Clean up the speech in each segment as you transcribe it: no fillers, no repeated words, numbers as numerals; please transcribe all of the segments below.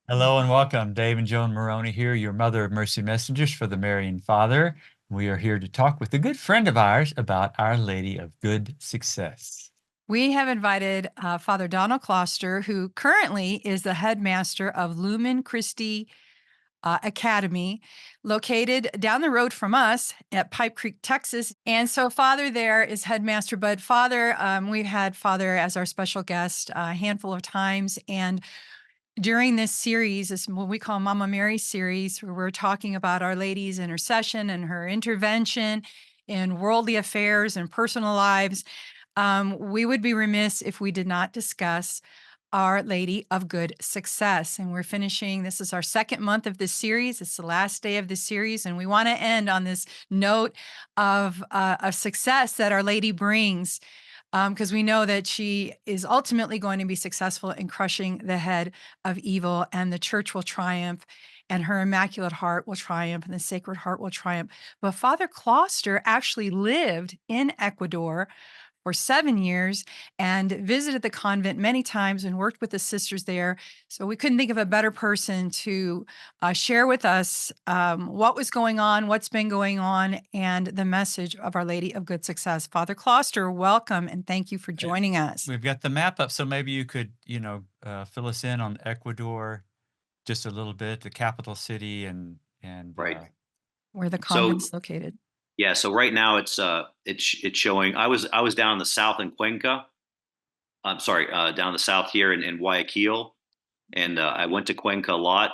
Hello and welcome. Dave and Joan Maroney here, your Mother of Mercy messengers for the Marian Father. We are here to talk with a good friend of ours about Our Lady of Good Success. We have invited Father Donald Kloster, who currently is the headmaster of Lumen Christi Academy, located down the road from us at Pipe Creek, Texas. And so Father there is headmaster, but Father, we've had Father as our special guest a handful of times. And during this series, this what we call Mama Mary series, where we're talking about Our Lady's intercession and her intervention in worldly affairs and personal lives, we would be remiss if we did not discuss Our Lady of Good Success. And we're finishing, this is our second month of this series. It's the last day of this series. And we want to end on this note of success that Our Lady brings, because we know that she is ultimately going to be successful in crushing the head of evil, and the church will triumph, and her Immaculate Heart will triumph, and the Sacred Heart will triumph. But Father Kloster actually lived in Ecuador for 7 years and visited the convent many times and worked with the sisters there. So we couldn't think of a better person to share with us what was going on, what's been going on, and the message of Our Lady of Good Success. Father Kloster, welcome, and thank you for joining us. We've got the map up, so maybe you could, fill us in on Ecuador just a little bit, the capital city and Right. Where the So convent's located. yeah, so right now it's showing. I was down in the south in Cuenca. I'm sorry, down in the south here in Guayaquil, and I went to Cuenca a lot,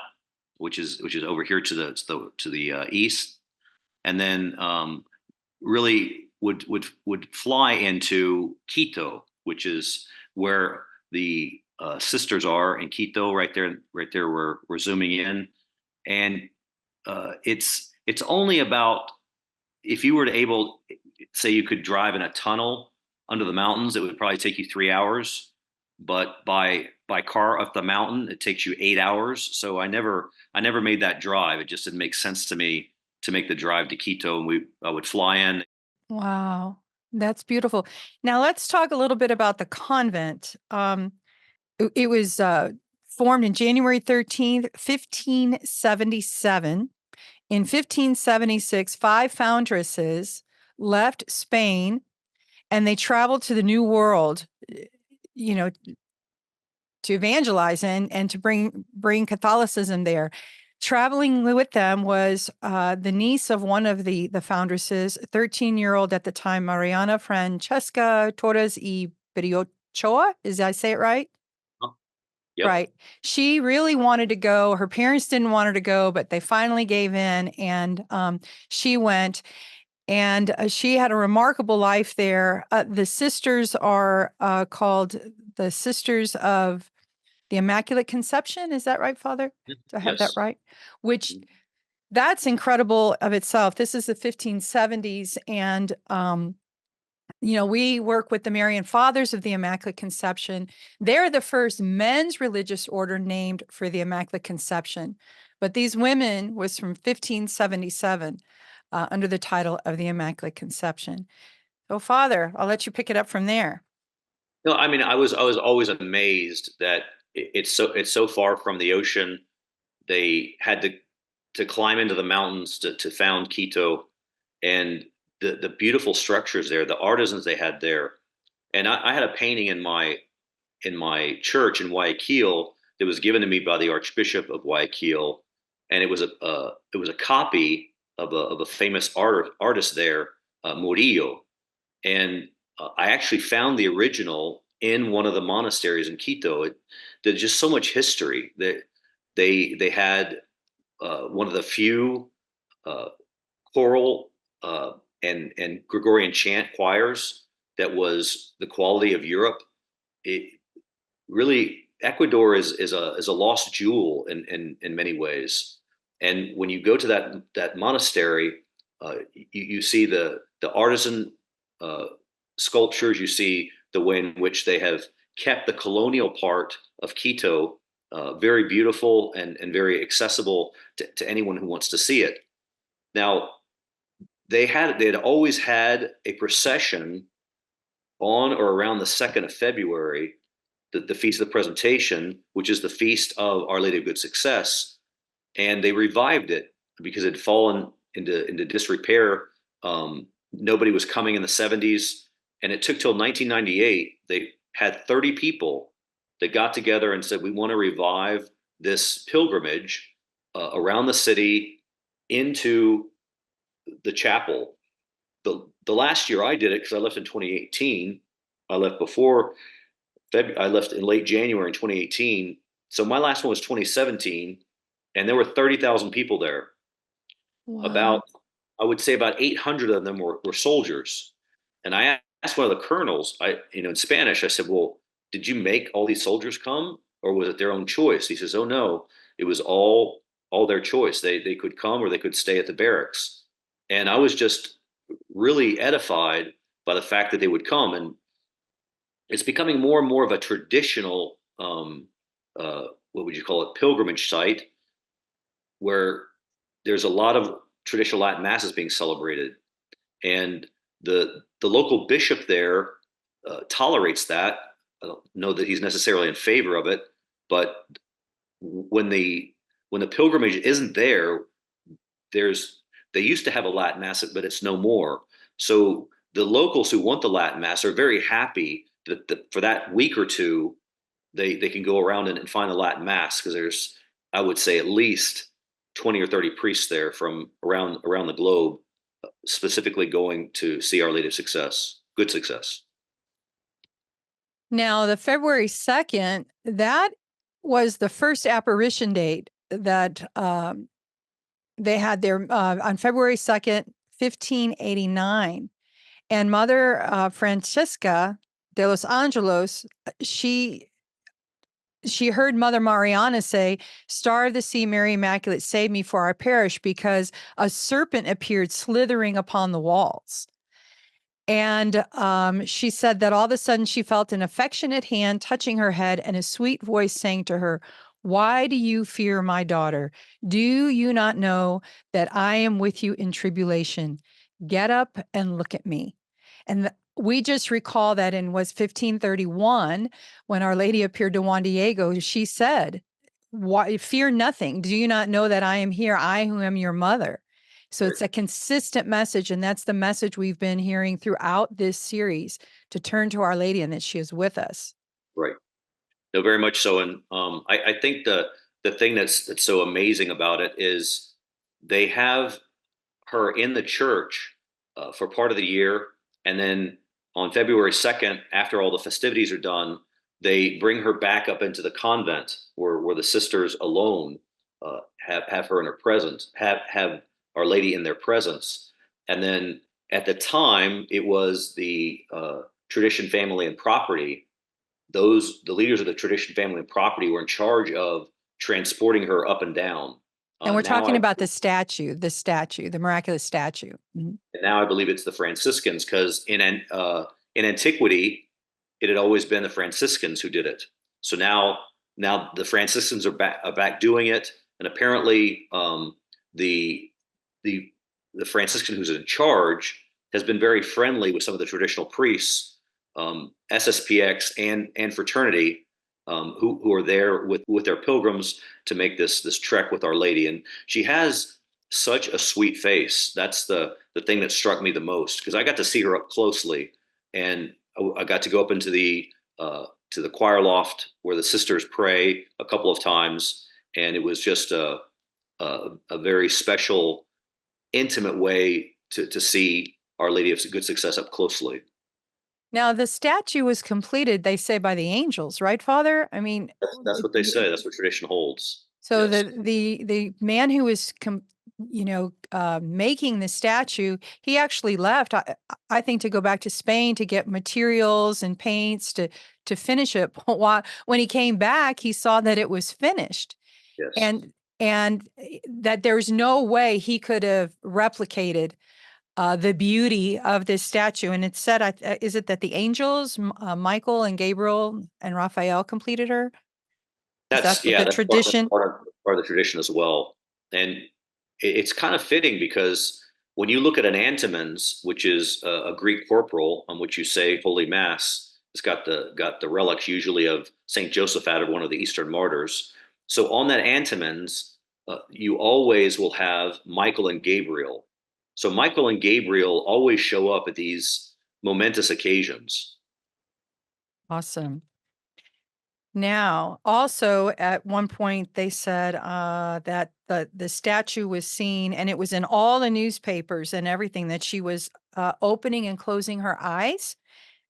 which is over here to the east, and then really would fly into Quito, which is where the sisters are in Quito. Right there, we're zooming in, and it's only about, if you were to able, say you could drive in a tunnel under the mountains, it would probably take you 3 hours. But by car up the mountain, it takes you 8 hours. So I never made that drive. It just didn't make sense to me to make the drive to Quito, and I would fly in. Wow, that's beautiful. Now let's talk a little bit about the convent. It was formed in January 13th, 1577. In 1576, five foundresses left Spain and they traveled to the New World, you know, to evangelize and to bring Catholicism there. Traveling with them was the niece of one of the foundresses, 13-year-old at the time, Mariana Francisca Torres y Berriochoa. Is I say it right? Oh, yep. Right. She really wanted to go. Her parents didn't want her to go, but they finally gave in, and she went. And she had a remarkable life there. The sisters are called the Sisters of the Immaculate Conception. Is that right, Father? Do I have that Yes. right? Which that's incredible of itself. This is the 1570s, and we work with the Marian Fathers of the Immaculate Conception. They're the first men's religious order named for the Immaculate Conception. But these women was from 1577 under the title of the Immaculate Conception. So, Father, I'll let you pick it up from there. No, I mean, I was always amazed that it's so far from the ocean. They had to climb into the mountains to found Quito, and the beautiful structures there, the artisans they had there. And I had a painting in my church in Guayaquil that was given to me by the Archbishop of Guayaquil, and it was a copy of a famous artist there, Murillo. And I actually found the original in one of the monasteries in Quito. There's just so much history that they had one of the few uh, choral and Gregorian chant choirs that was the quality of Europe. It really, Ecuador is a lost jewel in many ways. And when you go to that monastery, you see the artisan uh, sculptures. You see the way in which they have kept the colonial part of Quito very beautiful and very accessible to anyone who wants to see it. Now, they had always had a procession on or around the 2nd of February the Feast of the Presentation, which is the feast of Our Lady of Good Success, and they revived it because it had fallen into disrepair. Nobody was coming in the 70s, and it took till 1998. They had 30 people that got together and said, we want to revive this pilgrimage around the city into the chapel. The last year I did it, because I left in 2018. I left before February. I left in late January in 2018. So my last one was 2017, and there were 30,000 people there. Wow. I would say about 800 of them were soldiers. And I asked one of the colonels, in Spanish, I said, well, did you make all these soldiers come, or was it their own choice? He says, oh no, it was all their choice. They could come or they could stay at the barracks. And I was just really edified by the fact that they would come. And it's becoming more and more of a traditional, what would you call it, pilgrimage site, where there's a lot of traditional Latin masses being celebrated. And the local bishop there tolerates that. I don't know that he's necessarily in favor of it, but when the pilgrimage isn't there, they used to have a Latin mass, but it's no more. So the locals who want the Latin mass are very happy that for that week or two, they can go around and find a Latin mass, because there's, I would say, at least 20 or 30 priests there from around the globe, specifically going to see Our Lady of Success, Good Success. Now, the February 2nd, that was the first apparition date that they had there on February 2nd, 1589. And Mother Francisca de los Angelos, she heard Mother Marianna say, Star of the Sea, Mary Immaculate, save me for our parish, because a serpent appeared slithering upon the walls. And she said that all of a sudden she felt an affectionate hand touching her head, and a sweet voice saying to her, why do you fear, my daughter? Do you not know that I am with you in tribulation? Get up and look at me. And we just recall that in 1531, when Our Lady appeared to Juan Diego, she said, why, fear nothing. Do you not know that I am here, I who am your mother? So it's a consistent message, and that's the message we've been hearing throughout this series, to turn to Our Lady and that she is with us. Right. No, very much so. And I think the thing that's so amazing about it is they have her in the church for part of the year, and then on February 2nd, after all the festivities are done, they bring her back up into the convent where the sisters alone have her in her presence, have Our Lady in their presence. And then at the time, it was the tradition, family, and property. The leaders of the tradition, family, and property were in charge of transporting her up and down. And we're talking about the miraculous statue. And now I believe it's the Franciscans, because in antiquity, it had always been the Franciscans who did it. So now the Franciscans are back doing it, and apparently the Franciscan who's in charge has been very friendly with some of the traditional priests, SSPX and fraternity, who are there with their pilgrims to make this trek with Our Lady. And she has such a sweet face. That's the thing that struck me the most, because I got to see her up closely, and I got to go up into the choir loft where the sisters pray a couple of times, and it was just a very special, intimate way to see Our Lady of Good Success up closely. Now, the statue was completed, they say, by the angels, right, Father? I mean, that's what they say. That's what tradition holds. So yes. the man who was making the statue, he actually left, I think, to go back to Spain to get materials and paints to finish it. When he came back, he saw that it was finished. Yes. And that there's no way he could have replicated the beauty of this statue. And it said, is it that the angels, Michael and Gabriel and Raphael, completed her? That's the tradition. Part of the tradition as well. And it's kind of fitting, because when you look at an antimons, which is a Greek corporal on which you say Holy Mass, It's got the relics usually of Saint Joseph out of one of the Eastern martyrs. So on that antimons, you always will have Michael and Gabriel. So Michael and Gabriel always show up at these momentous occasions. Awesome. Now, also at one point they said that the statue was seen, and it was in all the newspapers and everything, that she was opening and closing her eyes.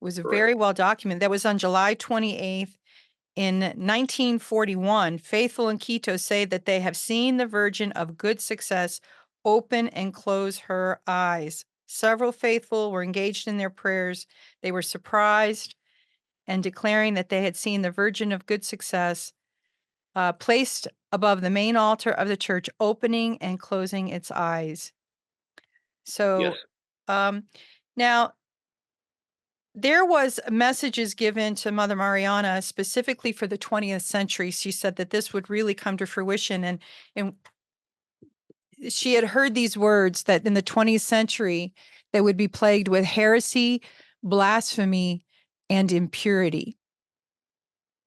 It was Correct. very well documented. That was on July 28th in 1941. Faithful in Quito say that they have seen the Virgin of Good Success open and close her eyes. Several faithful were engaged in their prayers. They were surprised and declaring that they had seen the Virgin of Good Success placed above the main altar of the church, opening and closing its eyes. Yes. So now there was messages given to Mother Mariana specifically for the 20th century. She said that this would really come to fruition, and she had heard these words that in the 20th century they would be plagued with heresy, blasphemy, and impurity.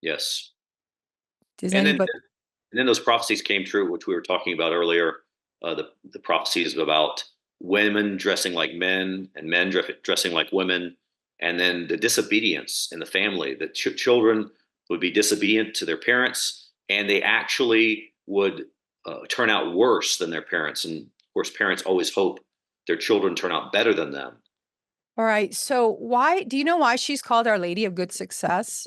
Yes. Does And then anybody? and then those prophecies came true, which we were talking about earlier. The prophecies about women dressing like men and men dressing like women, and then the disobedience in the family. That children would be disobedient to their parents, and they actually would turn out worse than their parents. And of course, parents always hope their children turn out better than them. All right. So why do you know why she's called Our Lady of Good Success?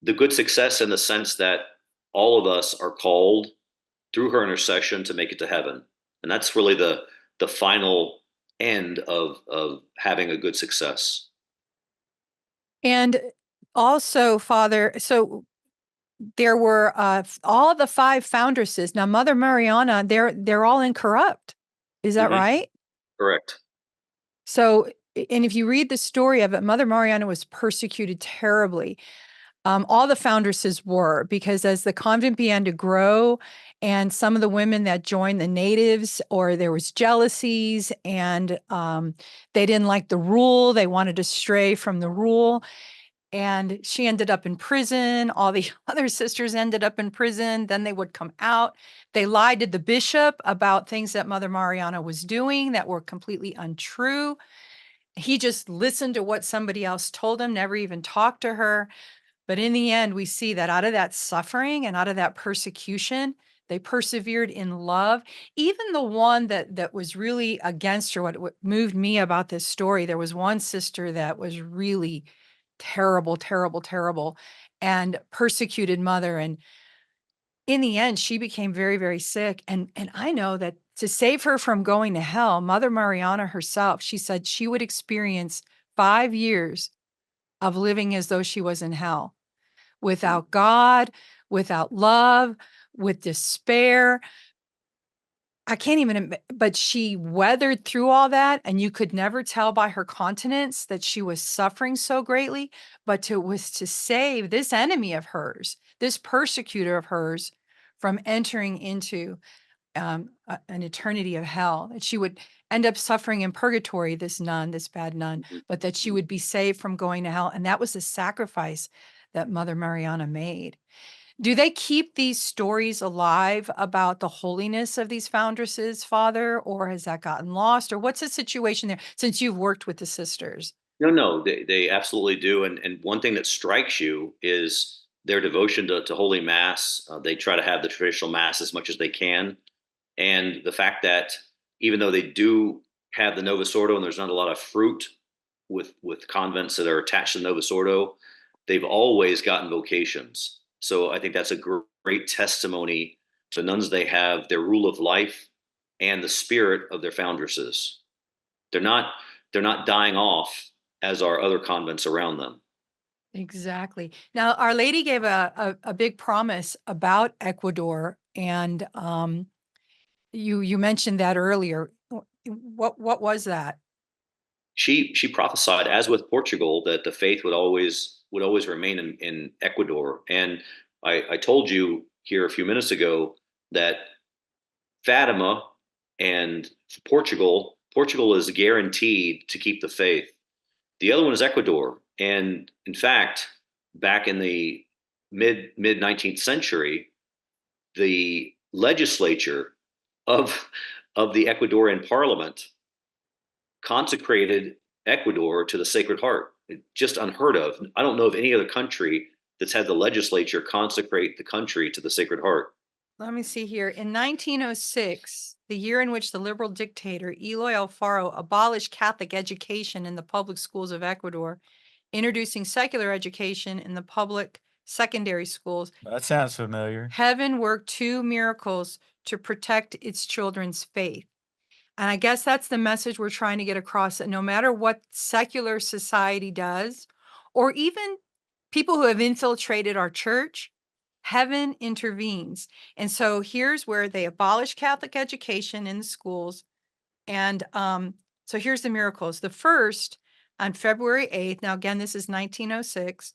The good success in the sense that all of us are called through her intercession to make it to heaven. And that's really the final end of having a good success. And also, Father, so there were all the five foundresses. Now, Mother Mariana, they're all incorrupt. Is that Mm-hmm. right? Correct. So, and if you read the story of it, Mother Mariana was persecuted terribly. All the foundresses were, because as the convent began to grow, and some of the women that joined the natives, or there was jealousies, and they didn't like the rule, they wanted to stray from the rule, and she ended up in prison. All the other sisters ended up in prison. Then they would come out. They lied to the bishop about things that Mother Mariana was doing that were completely untrue. He just listened to what somebody else told him, never even talked to her. But in the end, we see that out of that suffering and out of that persecution, they persevered in love. Even the one that was really against her, what moved me about this story, there was one sister that was really terrible, terrible, terrible, and persecuted Mother. And in the end, she became very, very sick. And I know that to save her from going to hell, Mother Mariana herself, she said she would experience 5 years of living as though she was in hell, without God, without love, with despair. I can't even, but she weathered through all that, and you could never tell by her countenance that she was suffering so greatly, but it was to save this enemy of hers, this persecutor of hers, from entering into an eternity of hell, that she would end up suffering in purgatory, this nun, this bad nun, but that she would be saved from going to hell. And that was the sacrifice that Mother Mariana made. Do they keep these stories alive about the holiness of these foundresses, Father, or has that gotten lost? Or what's the situation there, since you've worked with the sisters? No, they absolutely do. And one thing that strikes you is their devotion to Holy Mass. They try to have the traditional Mass as much as they can. And the fact that even though they do have the Novus Ordo and there's not a lot of fruit with convents that are attached to Novus Ordo, they've always gotten vocations. So I think that's a great testimony to the nuns. They have their rule of life and the spirit of their foundresses. They're not they're not dying off as are other convents around them. Exactly. Now, Our Lady gave a big promise about Ecuador, and you mentioned that earlier. What was that? She prophesied, as with Portugal, that the faith would always remain in Ecuador. And I told you here a few minutes ago that Fatima and Portugal is guaranteed to keep the faith. The other one is Ecuador, And in fact, back in the mid 19th century, the legislature of the Ecuadorian parliament consecrated Ecuador to the Sacred Heart. Just unheard of. I don't know of any other country that's had the legislature consecrate the country to the Sacred Heart. Let me see here. In 1906, the year in which the liberal dictator Eloy Alfaro abolished Catholic education in the public schools of Ecuador, introducing secular education in the public secondary schools, That sounds familiar. heaven worked two miracles to protect its children's faith. And I guess that's the message we're trying to get across, that no matter what secular society does, or even people who have infiltrated our church, heaven intervenes. And so here's where they abolish Catholic education in the schools. And so here's the miracles. The first, on February 8th, now again, this is 1906,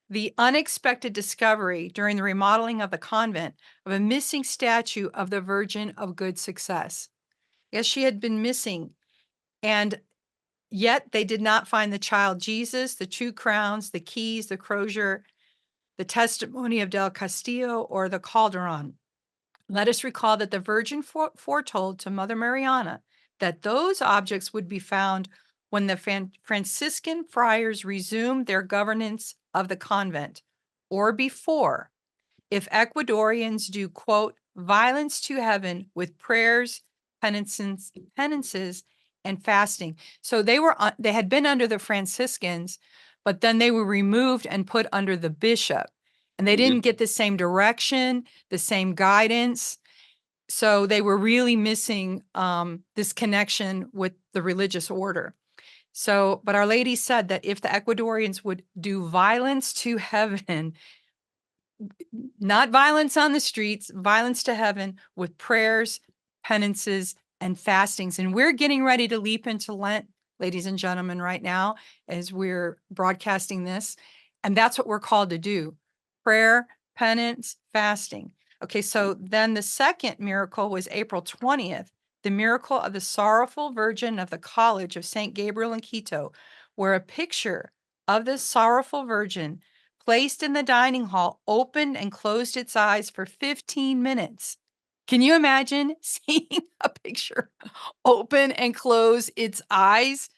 the unexpected discovery during the remodeling of the convent of a missing statue of the Virgin of Good Success. Yes, she had been missing, and yet they did not find the child Jesus, the two crowns, the keys, the crozier, the testimony of Del Castillo, or the Calderon. Let us recall that the Virgin foretold to Mother Marianna that those objects would be found when the Franciscan friars resumed their governance of the convent, or before, if Ecuadorians do, quote, violence to heaven with prayers, penances, and fasting. So they had been under the Franciscans, but then they were removed and put under the bishop. And they didn't get the same direction, the same guidance. So they were really missing this connection with the religious order. So, but Our Lady said that if the Ecuadorians would do violence to heaven, not violence on the streets, violence to heaven with prayers, penances, and fastings. And we're getting ready to leap into Lent, ladies and gentlemen, right now, as we're broadcasting this. And that's what we're called to do: prayer, penance, fasting. Okay, so then the second miracle was April 20th, the miracle of the Sorrowful Virgin of the College of St. Gabriel in Quito, where a picture of the Sorrowful Virgin placed in the dining hall opened and closed its eyes for 15 minutes. Can you imagine seeing a picture open and close its eyes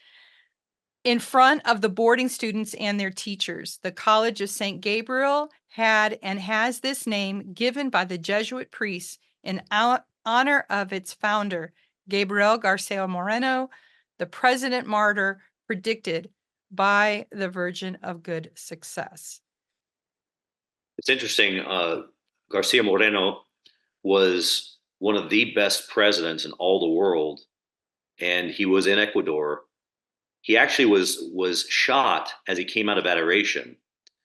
in front of the boarding students and their teachers? The College of St. Gabriel had and has this name given by the Jesuit priests in honor of its founder, Gabriel Garcia Moreno, the president martyr predicted by the Virgin of Good Success. It's interesting. Garcia Moreno was one of the best presidents in all the world, and he was in Ecuador. He actually was shot as he came out of adoration.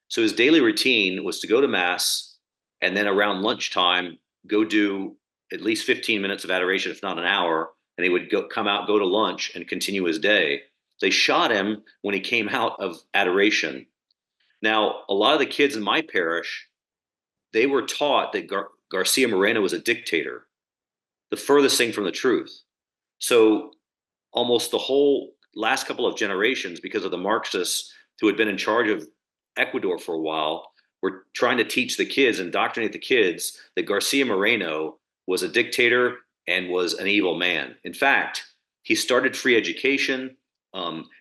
So his daily routine was to go to mass, and then around lunchtime go do at least 15 minutes of adoration, if not an hour, and he would go to lunch and continue his day. They shot him when he came out of adoration. Now, a lot of the kids in my parish, they were taught that Garcia Moreno was a dictator, the furthest thing from the truth. So almost the whole last couple of generations, because of the Marxists who had been in charge of Ecuador for a while, were trying to teach the kids, indoctrinate the kids, that Garcia Moreno was a dictator and was an evil man. In fact, he started free education.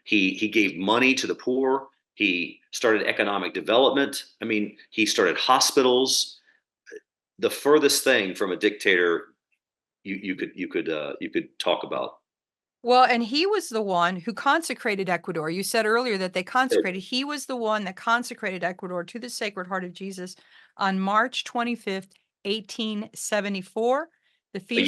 He gave money to the poor. He started economic development. I mean, he started hospitals. The furthest thing from a dictator you could talk about. Well, and he was the one who consecrated Ecuador. You said earlier that they consecrated. He was the one that consecrated Ecuador to the Sacred Heart of Jesus on March 25th, 1874. The feast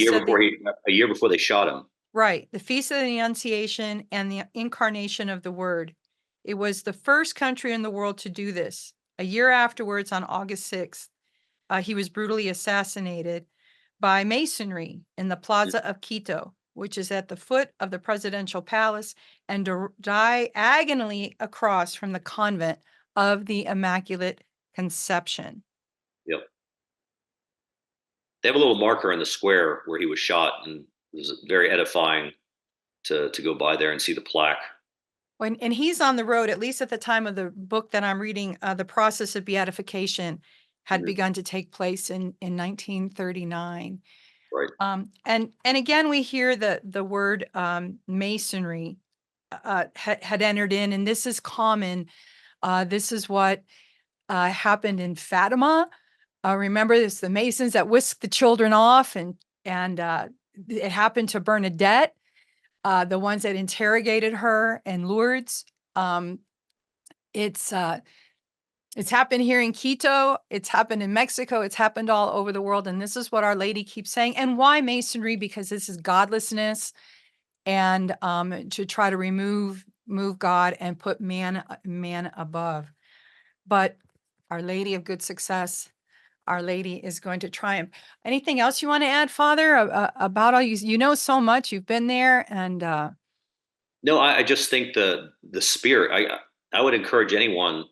a year before they shot him. Right. The Feast of the Annunciation and the Incarnation of the Word. It was the first country in the world to do this. A year afterwards, on August 6th, he was brutally assassinated by masonry in the Plaza of Quito, which is at the foot of the presidential palace and diagonally across from the convent of the Immaculate Conception. Yep. They have a little marker in the square where he was shot, and it was very edifying to go by there and see the plaque. And he's on the road, at least at the time of the book that I'm reading. The process of beatification had Mhm. begun to take place in 1939. Right. And again, we hear the word masonry had entered in, and this is common. This is what happened in Fatima. Remember, it's the Masons that whisked the children off, and it happened to Bernadette, the ones that interrogated her, and Lourdes. Um, it's it's happened here in Quito. It's happened in Mexico. It's happened all over the world, and this is what Our Lady keeps saying. And why Masonry? Because this is godlessness, and to try to move God and put man above. But Our Lady of Good Success, Our Lady is going to triumph. Anything else you want to add, Father, about all you know so much? You've been there, and No, I just think the spirit. I would encourage anyone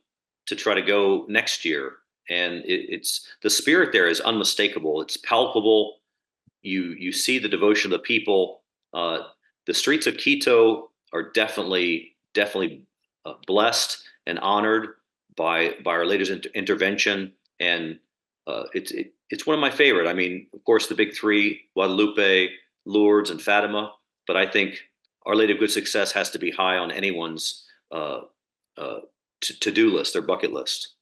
to try to go next year, and it's the spirit there is unmistakable. It's palpable. You see the devotion of the people. The streets of Quito are definitely blessed and honored by Our Lady's intervention, and it's one of my favorite. I mean, of course, the big three: Guadalupe, Lourdes, and Fatima. But I think Our Lady of Good Success has to be high on anyone's to do list, their bucket list.